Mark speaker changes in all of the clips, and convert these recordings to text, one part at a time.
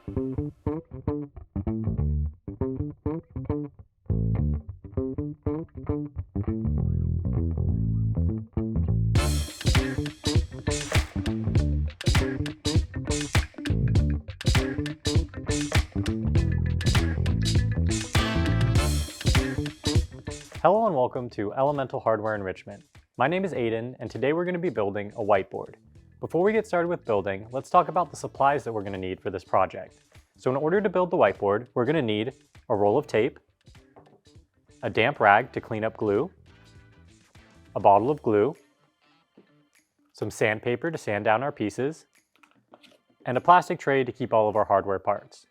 Speaker 1: Hello and welcome to Elemental Hardware Enrichment. My name is Aiden, and today we're going to be building a whiteboard. Before we get started with building, let's talk about the supplies that we're going to need for this project. So in order to build the whiteboard, we're going to need a roll of tape, a damp rag to clean up glue, a bottle of glue, some sandpaper to sand down our pieces, and a plastic tray to keep all of our hardware parts.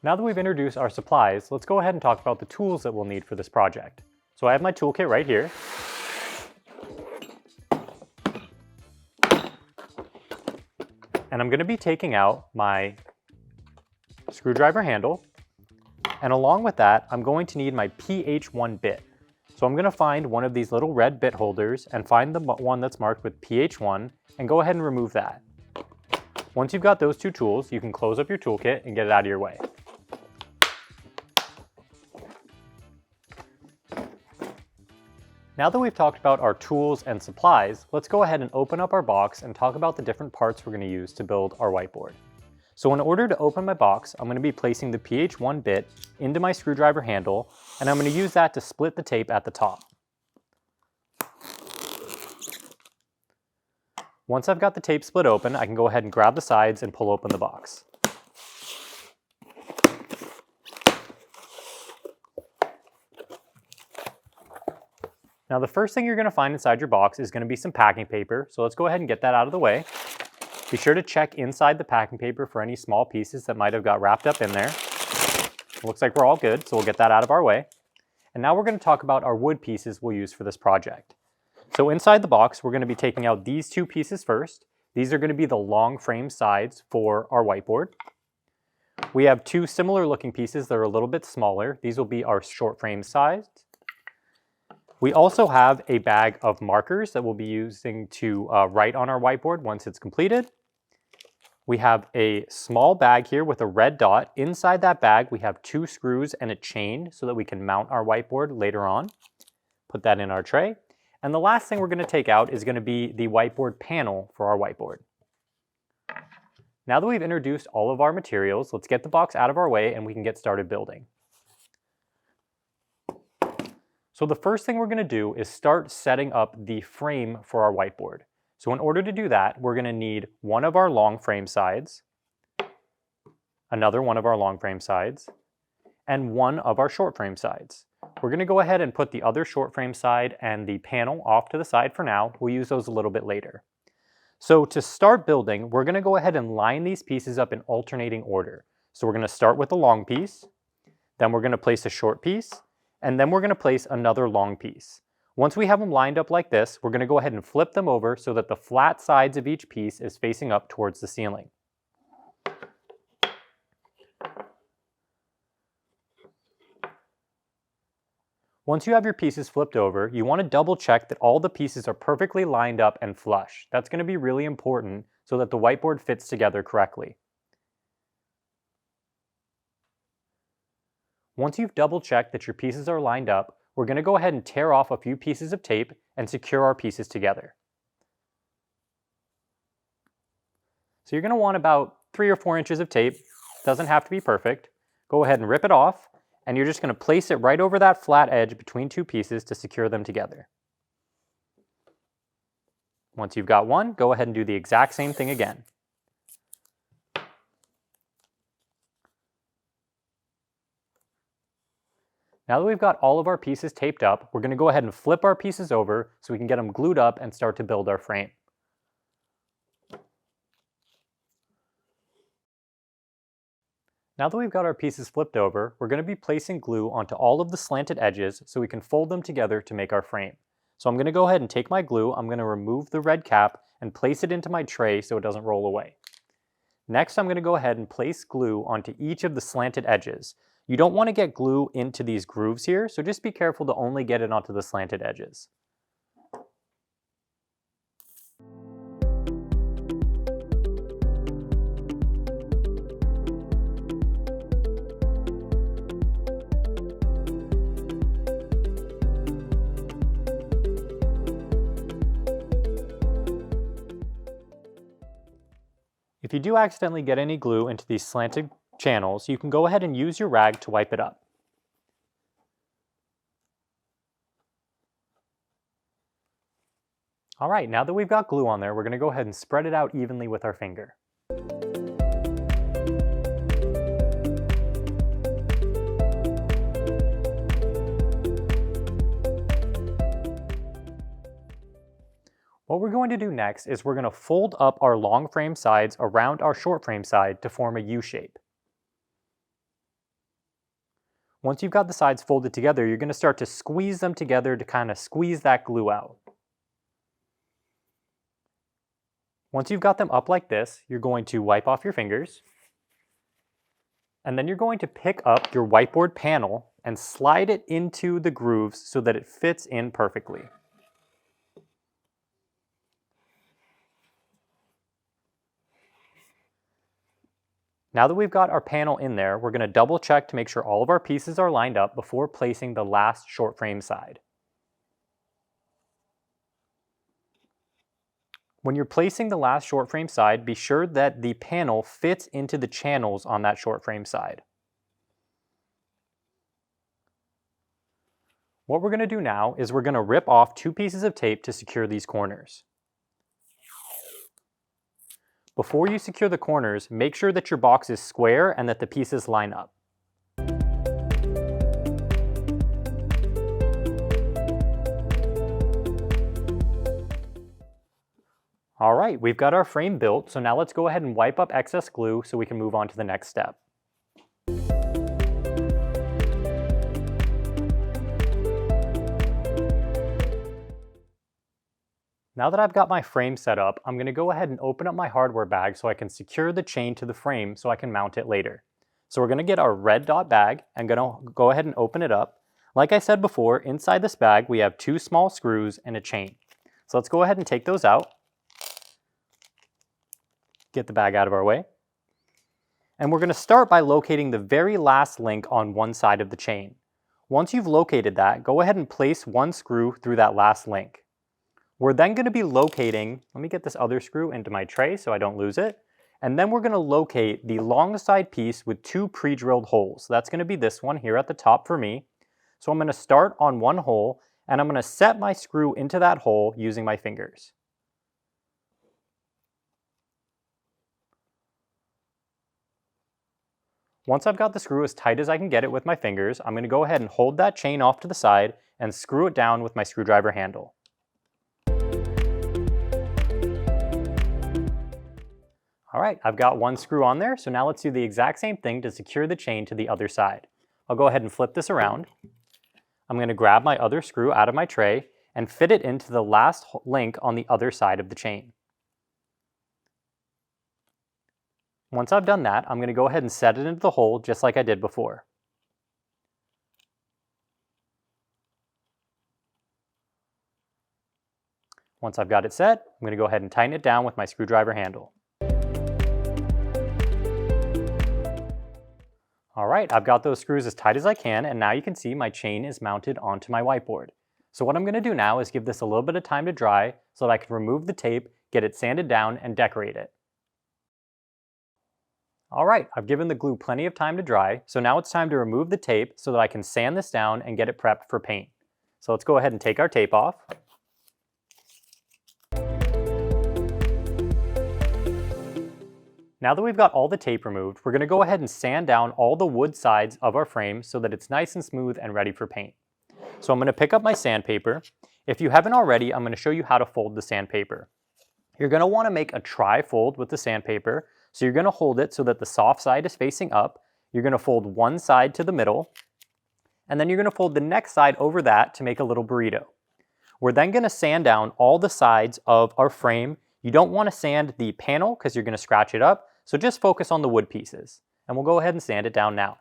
Speaker 1: Now that we've introduced our supplies, let's go ahead and talk about the tools that we'll need for this project. So I have my toolkit right here. And I'm going to be taking out my screwdriver handle. And along with that, I'm going to need my PH1 bit. So I'm going to find one of these little red bit holders and find the one that's marked with PH1 and go ahead and remove that. Once you've got those two tools, you can close up your toolkit and get it out of your way. Now that we've talked about our tools and supplies, let's go ahead and open up our box and talk about the different parts we're going to use to build our whiteboard. So in order to open my box, I'm going to be placing the PH1 bit into my screwdriver handle, and I'm going to use that to split the tape at the top. Once I've got the tape split open, I can go ahead and grab the sides and pull open the box. Now the first thing you're going to find inside your box is going to be some packing paper, so let's go ahead and get that out of the way. Be sure to check inside the packing paper for any small pieces that might have got wrapped up in there. It looks like we're all good, so we'll get that out of our way. And now we're going to talk about our wood pieces we'll use for this project. So inside the box, we're going to be taking out these two pieces first. These are going to be the long frame sides for our whiteboard. We have two similar looking pieces that are a little bit smaller. These will be our short frame sides. We also have a bag of markers that we'll be using to write on our whiteboard once it's completed. We have a small bag here with a red dot. Inside that bag, we have two screws and a chain so that we can mount our whiteboard later on. Put that in our tray. And the last thing we're going to take out is going to be the whiteboard panel for our whiteboard. Now that we've introduced all of our materials, let's get the box out of our way and we can get started building. So the first thing we're going to do is start setting up the frame for our whiteboard. So in order to do that, we're going to need one of our long frame sides, another one of our long frame sides, and one of our short frame sides. We're going to go ahead and put the other short frame side and the panel off to the side for now. We'll use those a little bit later. So to start building, we're going to go ahead and line these pieces up in alternating order. So we're going to start with a long piece, then we're going to place a short piece, and then we're going to place another long piece. Once we have them lined up like this, we're going to go ahead and flip them over so that the flat sides of each piece is facing up towards the ceiling. Once you have your pieces flipped over, you want to double check that all the pieces are perfectly lined up and flush. That's going to be really important so that the whiteboard fits together correctly. Once you've double checked that your pieces are lined up, we're going to go ahead and tear off a few pieces of tape and secure our pieces together. So you're going to want about 3 or 4 inches of tape. Doesn't have to be perfect. Go ahead and rip it off, and you're just going to place it right over that flat edge between two pieces to secure them together. Once you've got one, go ahead and do the exact same thing again. Now that we've got all of our pieces taped up, we're going to go ahead and flip our pieces over so we can get them glued up and start to build our frame. Now that we've got our pieces flipped over, we're going to be placing glue onto all of the slanted edges so we can fold them together to make our frame. So I'm going to go ahead and take my glue, I'm going to remove the red cap and place it into my tray so it doesn't roll away. Next, I'm going to go ahead and place glue onto each of the slanted edges. You don't want to get glue into these grooves here, so just be careful to only get it onto the slanted edges. If you do accidentally get any glue into these slanted channels, you can go ahead and use your rag to wipe it up. All right, now that we've got glue on there, we're going to go ahead and spread it out evenly with our finger. What we're going to do next is we're going to fold up our long frame sides around our short frame side to form a U shape. Once you've got the sides folded together, you're going to start to squeeze them together to kind of squeeze that glue out. Once you've got them up like this, you're going to wipe off your fingers, and then you're going to pick up your whiteboard panel and slide it into the grooves so that it fits in perfectly. Now that we've got our panel in there, we're going to double check to make sure all of our pieces are lined up before placing the last short frame side. When you're placing the last short frame side, be sure that the panel fits into the channels on that short frame side. What we're going to do now is we're going to rip off 2 pieces of tape to secure these corners. Before you secure the corners, make sure that your box is square and that the pieces line up. All right, we've got our frame built, so now let's go ahead and wipe up excess glue so we can move on to the next step. Now that I've got my frame set up, I'm going to go ahead and open up my hardware bag so I can secure the chain to the frame so I can mount it later. So we're going to get our red dot bag and going to go ahead and open it up. Like I said before, inside this bag we have 2 small screws and a chain. So let's go ahead and take those out. Get the bag out of our way. And we're going to start by locating the very last link on one side of the chain. Once you've located that, go ahead and place 1 screw through that last link. We're then going to be locating, let me get this other screw into my tray so I don't lose it, and then we're going to locate the long side piece with 2 pre-drilled holes. So that's going to be this one here at the top for me. So I'm going to start on 1 hole, and I'm going to set my screw into that hole using my fingers. Once I've got the screw as tight as I can get it with my fingers, I'm going to go ahead and hold that chain off to the side and screw it down with my screwdriver handle. All right, I've got 1 screw on there, so now let's do the exact same thing to secure the chain to the other side. I'll go ahead and flip this around. I'm going to grab my other screw out of my tray and fit it into the last link on the other side of the chain. Once I've done that, I'm going to go ahead and set it into the hole just like I did before. Once I've got it set, I'm going to go ahead and tighten it down with my screwdriver handle. All right, I've got those screws as tight as I can, and now you can see my chain is mounted onto my whiteboard. So what I'm going to do now is give this a little bit of time to dry so that I can remove the tape, get it sanded down, and decorate it. All right, I've given the glue plenty of time to dry, so now it's time to remove the tape so that I can sand this down and get it prepped for paint. So let's go ahead and take our tape off. Now that we've got all the tape removed, we're going to go ahead and sand down all the wood sides of our frame so that it's nice and smooth and ready for paint. So I'm going to pick up my sandpaper. If you haven't already, I'm going to show you how to fold the sandpaper. You're going to want to make a tri-fold with the sandpaper. So you're going to hold it so that the soft side is facing up. You're going to fold one side to the middle, and then you're going to fold the next side over that to make a little burrito. We're then going to sand down all the sides of our frame. You don't want to sand the panel because you're going to scratch it up, so just focus on the wood pieces. And we'll go ahead and sand it down now.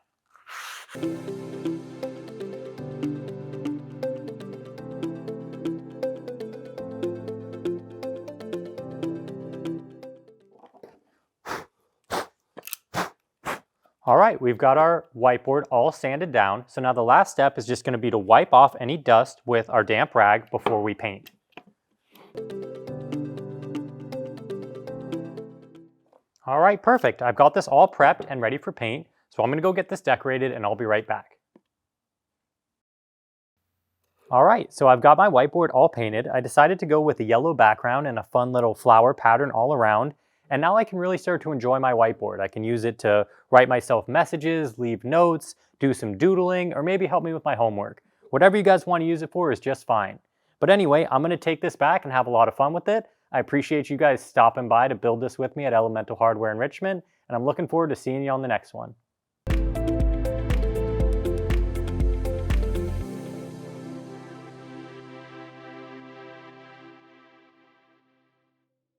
Speaker 1: All right, we've got our whiteboard all sanded down, so now the last step is just going to be to wipe off any dust with our damp rag before we paint. All right, perfect. I've got this all prepped and ready for paint. So I'm gonna go get this decorated and I'll be right back. All right, so I've got my whiteboard all painted. I decided to go with a yellow background and a fun little flower pattern all around. And now I can really start to enjoy my whiteboard. I can use it to write myself messages, leave notes, do some doodling, or maybe help me with my homework. Whatever you guys want to use it for is just fine. But anyway, I'm gonna take this back and have a lot of fun with it. I appreciate you guys stopping by to build this with me at Elemental Hardware Enrichment, and I'm looking forward to seeing you on the next one.